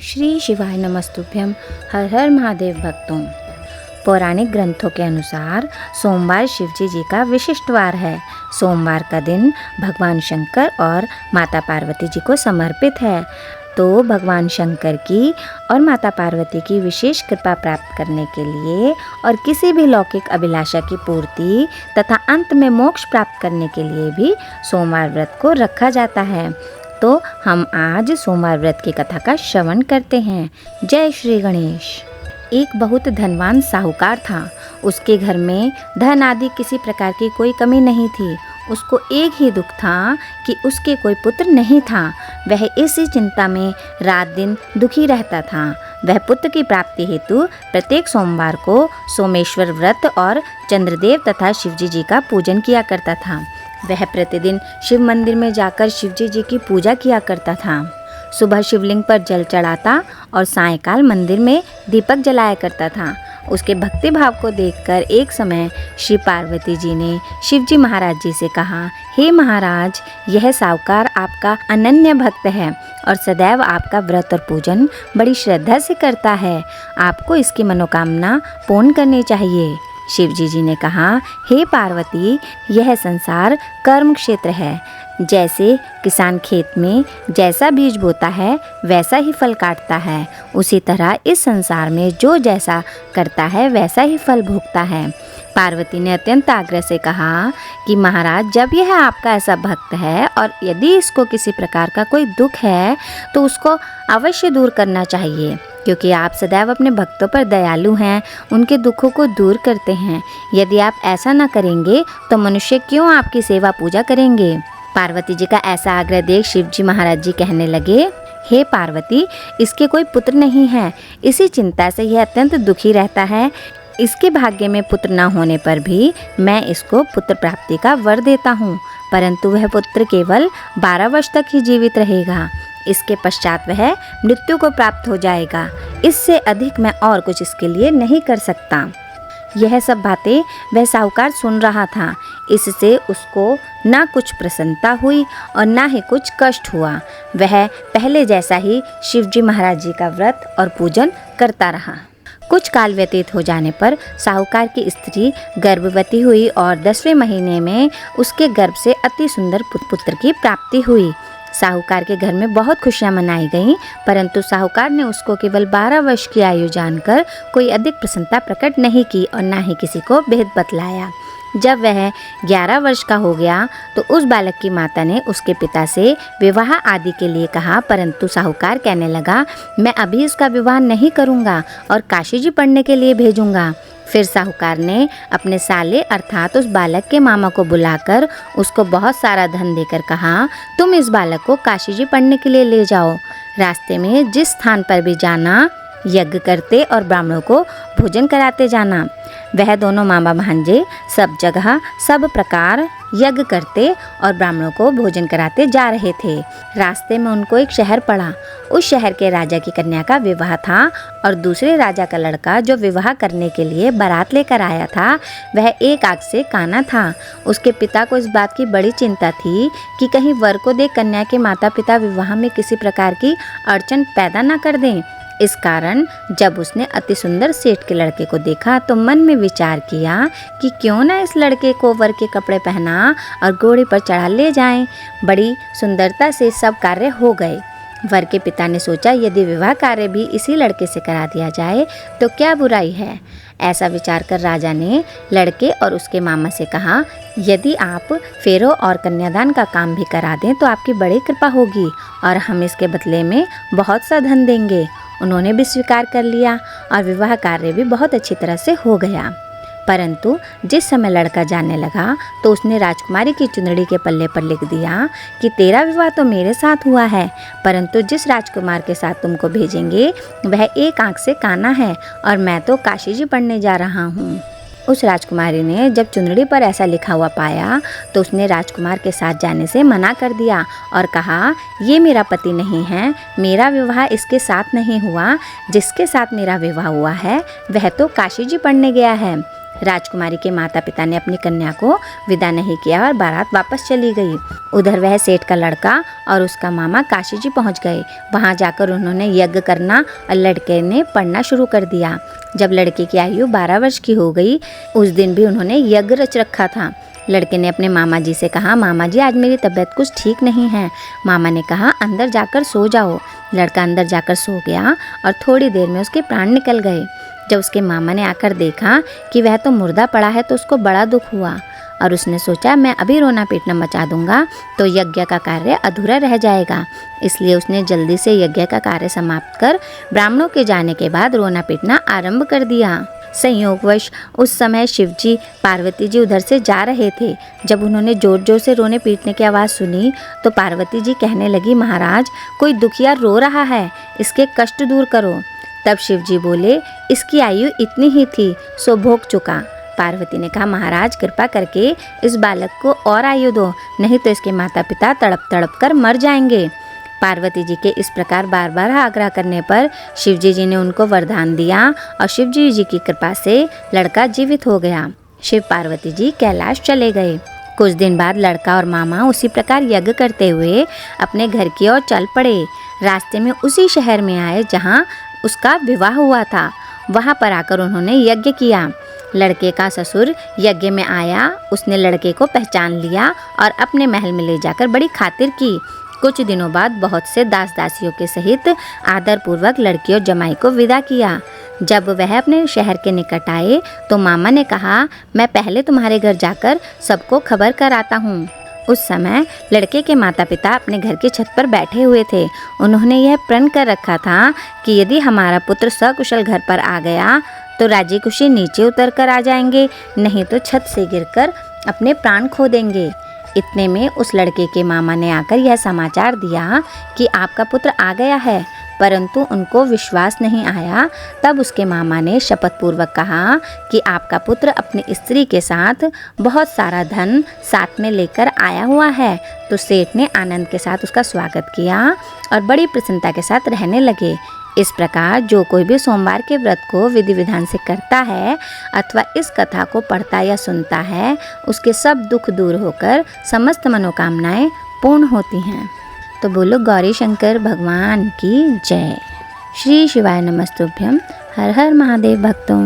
श्री शिवाय नमस्तुभ्यम। हर हर महादेव भक्तों। पौराणिक ग्रंथों के अनुसार सोमवार शिवजी जी का विशिष्ट वार है। सोमवार का दिन भगवान शंकर और माता पार्वती जी को समर्पित है। तो भगवान शंकर की और माता पार्वती की विशेष कृपा प्राप्त करने के लिए और किसी भी लौकिक अभिलाषा की पूर्ति तथा अंत में मोक्ष प्राप्त करने के लिए भी सोमवार व्रत को रखा जाता है। तो हम आज सोमवार व्रत की कथा का श्रवण करते हैं। जय श्री गणेश। एक बहुत धनवान साहूकार था। उसके घर में धन आदि किसी प्रकार की कोई कमी नहीं थी। उसको एक ही दुख था कि उसके कोई पुत्र नहीं था। वह इसी चिंता में रात दिन दुखी रहता था। वह पुत्र की प्राप्ति हेतु प्रत्येक सोमवार को सोमेश्वर व्रत और चंद्रदेव तथा शिवजी जी का पूजन किया करता था। वह प्रतिदिन शिव मंदिर में जाकर शिवजी जी की पूजा किया करता था। सुबह शिवलिंग पर जल चढ़ाता और सायंकाल मंदिर में दीपक जलाया करता था। उसके भक्ति भाव को देखकर एक समय श्री पार्वती जी ने शिवजी महाराज जी से कहा, हे महाराज, यह साहूकार आपका अनन्य भक्त है और सदैव आपका व्रत और पूजन बड़ी श्रद्धा से करता है। आपको इसकी मनोकामना पूर्ण करनी चाहिए। शिवजी जी ने कहा, हे पार्वती, यह संसार कर्म क्षेत्र है। जैसे किसान खेत में जैसा बीज बोता है वैसा ही फल काटता है, उसी तरह इस संसार में जो जैसा करता है वैसा ही फल भोगता है। पार्वती ने अत्यंत आग्रह से कहा कि महाराज, जब यह आपका ऐसा भक्त है और यदि इसको किसी प्रकार का कोई दुख है तो उसको अवश्य दूर करना चाहिए, क्योंकि आप सदैव अपने भक्तों पर दयालु हैं, उनके दुखों को दूर करते हैं। यदि आप ऐसा न करेंगे तो मनुष्य क्यों आपकी सेवा पूजा करेंगे। पार्वती जी का ऐसा आग्रह देख शिवजी महाराज जी कहने लगे, हे पार्वती, इसके कोई पुत्र नहीं है। इसी चिंता से यह अत्यंत दुखी रहता है। इसके भाग्य में पुत्र न होने पर भी मैं इसको पुत्र प्राप्ति का वर देता हूँ, परंतु वह पुत्र केवल 12 वर्ष तक ही जीवित रहेगा। इसके पश्चात वह मृत्यु को प्राप्त हो जाएगा। इससे अधिक मैं और कुछ इसके लिए नहीं कर सकता। यह सब बातें वह साहूकार सुन रहा था। इससे उसको ना कुछ प्रसन्नता हुई और ना ही कुछ कष्ट हुआ। वह पहले जैसा ही शिवजी महाराज जी का व्रत और पूजन करता रहा। कुछ काल व्यतीत हो जाने पर साहूकार की स्त्री गर्भवती हुई और 10वें महीने में उसके गर्भ से अति सुंदर पुत्र की प्राप्ति हुई। साहूकार के घर में बहुत खुशियां मनाई गईं, परंतु साहूकार ने उसको केवल 12 वर्ष की आयु जानकर कोई अधिक प्रसन्नता प्रकट नहीं की और ना ही किसी को भेद बतलाया। जब वह 11 वर्ष का हो गया तो उस बालक की माता ने उसके पिता से विवाह आदि के लिए कहा, परंतु साहूकार कहने लगा, मैं अभी इसका विवाह नहीं करूँगा और काशी जी पढ़ने के लिए भेजूँगा। फिर साहूकार ने अपने साले अर्थात उस बालक के मामा को बुलाकर उसको बहुत सारा धन देकर कहा, तुम इस बालक को काशी जी पढ़ने के लिए ले जाओ। रास्ते में जिस स्थान पर भी जाना यज्ञ करते और ब्राह्मणों को भोजन कराते जाना। वह दोनों मामा भांजे सब जगह सब प्रकार यज्ञ करते और ब्राह्मणों को भोजन कराते जा रहे थे। रास्ते में उनको एक शहर पड़ा। उस शहर के राजा की कन्या का विवाह था और दूसरे राजा का लड़का जो विवाह करने के लिए बारात लेकर आया था वह एक आंख से काना था। उसके पिता को इस बात की बड़ी चिंता थी कि कहीं वर को देख कन्या के माता पिता विवाह में किसी प्रकार की अड़चन पैदा न कर दें। इस कारण जब उसने अति सुंदर सेठ के लड़के को देखा तो मन में विचार किया कि क्यों ना इस लड़के को वर के कपड़े पहना और घोड़े पर चढ़ा ले जाएं। बड़ी सुंदरता से सब कार्य हो गए। वर के पिता ने सोचा, यदि विवाह कार्य भी इसी लड़के से करा दिया जाए तो क्या बुराई है। ऐसा विचार कर राजा ने लड़के और उसके मामा से कहा, यदि आप फेरों और कन्यादान का काम भी करा दें तो आपकी बड़ी कृपा होगी और हम इसके बदले में बहुत सा धन देंगे। उन्होंने भी स्वीकार कर लिया और विवाह कार्य भी बहुत अच्छी तरह से हो गया। परंतु जिस समय लड़का जाने लगा तो उसने राजकुमारी की चुनरी के पल्ले पर लिख दिया कि तेरा विवाह तो मेरे साथ हुआ है, परंतु जिस राजकुमार के साथ तुमको भेजेंगे वह एक आंख से काना है और मैं तो काशी जी पढ़ने जा रहा हूँ। उस राजकुमारी ने जब चुनरी पर ऐसा लिखा हुआ पाया तो उसने राजकुमार के साथ जाने से मना कर दिया और कहा, ये मेरा पति नहीं है, मेरा विवाह इसके साथ नहीं हुआ। जिसके साथ मेरा विवाह हुआ है वह तो काशी जी पढ़ने गया है। राजकुमारी के माता पिता ने अपनी कन्या को विदा नहीं किया और बारात वापस चली गई। उधर वह सेठ का लड़का और उसका मामा काशी जी पहुंच गए। वहां जाकर उन्होंने यज्ञ करना और लड़के ने पढ़ना शुरू कर दिया। जब लड़के की आयु 12 वर्ष की हो गई, उस दिन भी उन्होंने यज्ञ रच रखा था। लड़के ने अपने मामा जी से कहा, मामा जी आज मेरी तबीयत कुछ ठीक नहीं है। मामा ने कहा, अंदर जाकर सो जाओ। लड़का अंदर जाकर सो गया और थोड़ी देर में उसके प्राण निकल गए। जब उसके मामा ने आकर देखा कि वह तो मुर्दा पड़ा है तो उसको बड़ा दुख हुआ और उसने सोचा मैं अभी रोना पीटना मचा दूंगा तो यज्ञ का कार्य अधूरा रह जाएगा। इसलिए उसने जल्दी से यज्ञ का कार्य समाप्त कर ब्राह्मणों के जाने के बाद रोना पीटना आरंभ कर दिया। संयोगवश उस समय शिवजी पार्वती जी उधर से जा रहे थे। जब उन्होंने जोर जोर से रोने पीटने की आवाज़ सुनी तो पार्वती जी कहने लगी, महाराज कोई दुखिया रो रहा है, इसके कष्ट दूर करो। तब शिवजी बोले, इसकी आयु इतनी ही थी सो भोग चुका। पार्वती ने कहा, महाराज कृपा करके इस बालक को और आयु दो, नहीं तो इसके माता पिता तड़प तड़प कर मर जाएंगे। पार्वती जी के इस प्रकार बार बार आग्रह करने पर शिवजी जी ने उनको वरदान दिया और शिवजी जी की कृपा से लड़का जीवित हो गया। शिव पार्वती जी कैलाश चले गए। कुछ दिन बाद लड़का और मामा उसी प्रकार यज्ञ करते हुए अपने घर की ओर चल पड़े। रास्ते में उसी शहर में आए जहाँ उसका विवाह हुआ था। वहाँ पर आकर उन्होंने यज्ञ किया। लड़के का ससुर यज्ञ में आया, उसने लड़के को पहचान लिया और अपने महल में ले जाकर बड़ी खातिर की। कुछ दिनों बाद बहुत से दास दासियों के सहित आदरपूर्वक लड़की और जमाई को विदा किया। जब वह अपने शहर के निकट आए तो मामा ने कहा, मैं पहले तुम्हारे घर जाकर सबको खबर कराता हूँ। उस समय लड़के के माता पिता अपने घर की छत पर बैठे हुए थे। उन्होंने यह प्रण कर रखा था कि यदि हमारा पुत्र सकुशल घर पर आ गया तो राजी खुशी नीचे उतर कर आ जाएंगे, नहीं तो छत से गिरकर अपने प्राण खो देंगे। इतने में उस लड़के के मामा ने आकर यह समाचार दिया कि आपका पुत्र आ गया है, परंतु उनको विश्वास नहीं आया। तब उसके मामा ने शपथ पूर्वक कहा कि आपका पुत्र अपनी स्त्री के साथ बहुत सारा धन साथ में लेकर आया हुआ है। तो सेठ ने आनंद के साथ उसका स्वागत किया और बड़ी प्रसन्नता के साथ रहने लगे। इस प्रकार जो कोई भी सोमवार के व्रत को विधि विधान से करता है अथवा इस कथा को पढ़ता या सुनता है, उसके सब दुख दूर होकर समस्त मनोकामनाएं पूर्ण होती हैं। तो बोलो गौरी शंकर भगवान की जय। श्री शिवाय नमस्तुभ्यम। हर हर महादेव भक्तों।